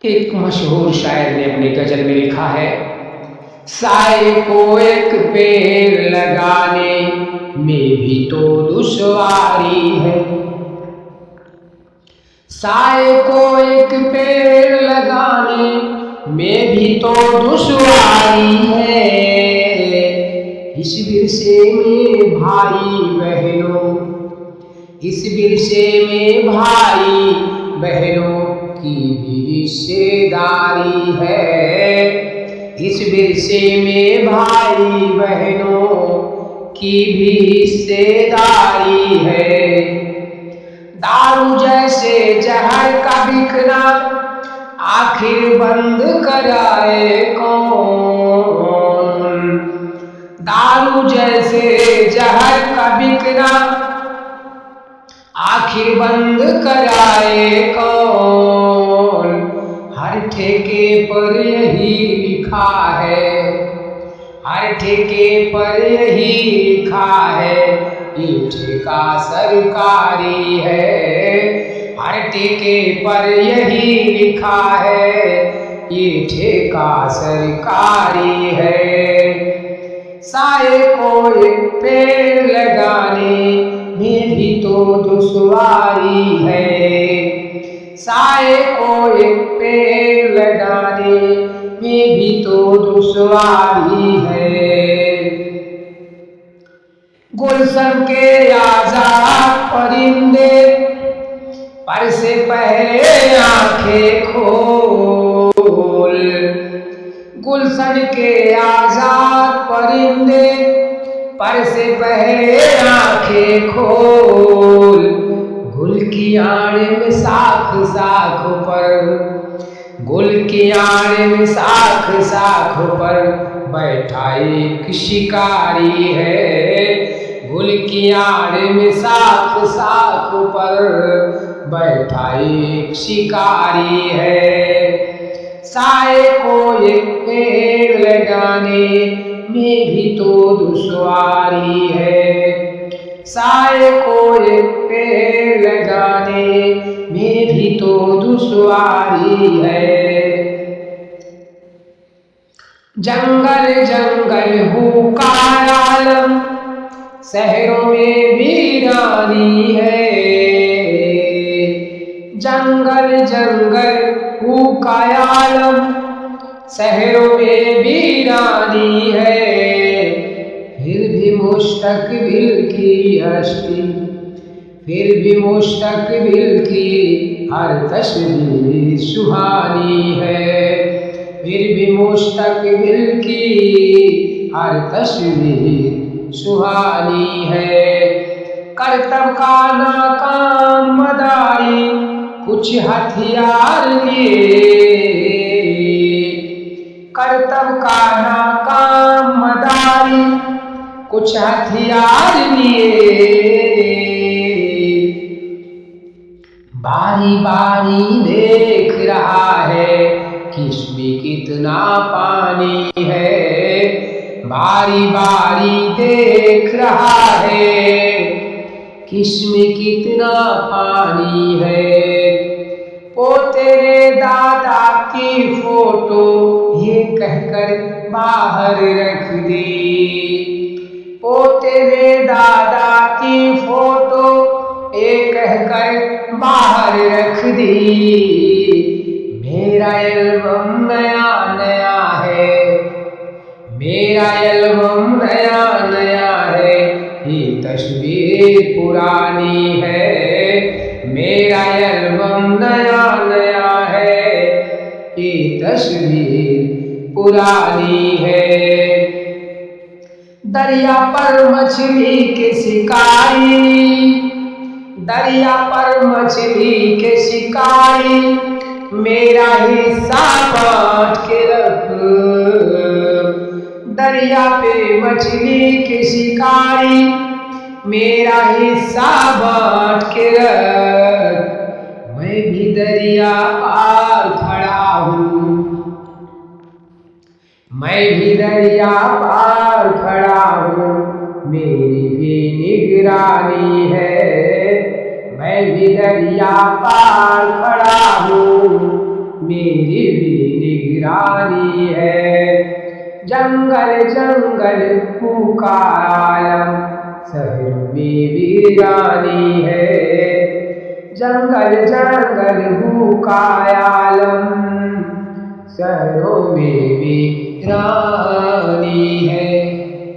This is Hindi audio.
एक मशहूर शायर ने अपनी गजल में लिखा है, साए को एक पेड़ लगाने में भी तो दुश्वारी है। साए को एक पेड़ लगाने में भी तो दुश्वारी है। इस विरसे में भाई बहनों, इस विरसे में भाई बहनों की भी हिस्सेदारी है। इस विरसे में भाई बहनों की भी हिस्सेदारी है। दारू जैसे जहर का बिकना आखिर बंद कराए कौन। दारू जैसे जहर का बिकना आखिर बंद कराए कौन। हर ठेके पर यही लिखा है, हर ठेके पर यही लिखा है, ये ठेका सरकारी है। हर ठेके पर यही लिखा है, ये ठेका सरकारी है। साए को एक पेड़ लगाने में भी तो दुश्वारी है। साए को एक पेड़ लगाने में भी तो दुश्वारी है। गुलशन के आजाद परिंदे पर से पहले आंखें खोल। गुलशन के आजाद परिंदे पर से पहले आंखें खोल। गुल की आड़ में साख साख पर, गुल की आड़ में साख साख पर बैठा एक शिकारी है। गुल की आड़ में साख साख पर बैठा एक शिकारी है। साए को एक पेड़ लगाने में भी तो दुश्वारी है। साए को एक पेड़ लगाने में भी तो दुश्वारी है। जंगल जंगल हुक्का आलम शहरों में वीरानी है। जंगल जंगल हुक्का आलम शहरों में वीरानी है। फिर भी मुस्तकबिल की हस्ती, फिर भी मुस्तकबिल की हर तस्वीर सुहानी है। फिर भी मुस्तकबिल की हर तस्वीर सुहानी है। करतब का नाकाम मदारी कुछ हथियार लिए, करतब का नाकाम मदारी कुछ हथियार लिए। बारी बारी देख रहा है किसमें कितना पानी है। बारी बारी देख रहा है किसमें कितना पानी है। पोते दादा की फोटो ये कहकर बाहर रख दी। पोते दादा की फोटो ये कहकर बाहर रख दी। मेरा एल्बम नया नया है, मेरा एल्बम नया नया है, ये तस्वीर पुरानी है। मेरा एल्बम नया नया है, ये तस्वीर पुरानी है। दरिया पर मछली के शिकारी, दरिया पर मछली के शिकारी मेरा हिस्सा बांट के रख। दरिया पे मछली के शिकारी मेरा हिस्सा बांट के रख। मैं भी दरिया पार खड़ा हूँ, मैं भी दरिया पार खड़ा हूँ, मेरी भी निगरानी है। मैं भी दरिया पार खड़ा हूँ, मेरी भी निगरानी है। जंगल जंगल फूका आलम, शहर में वीरानी है। जंगल जंगल फूका आलम,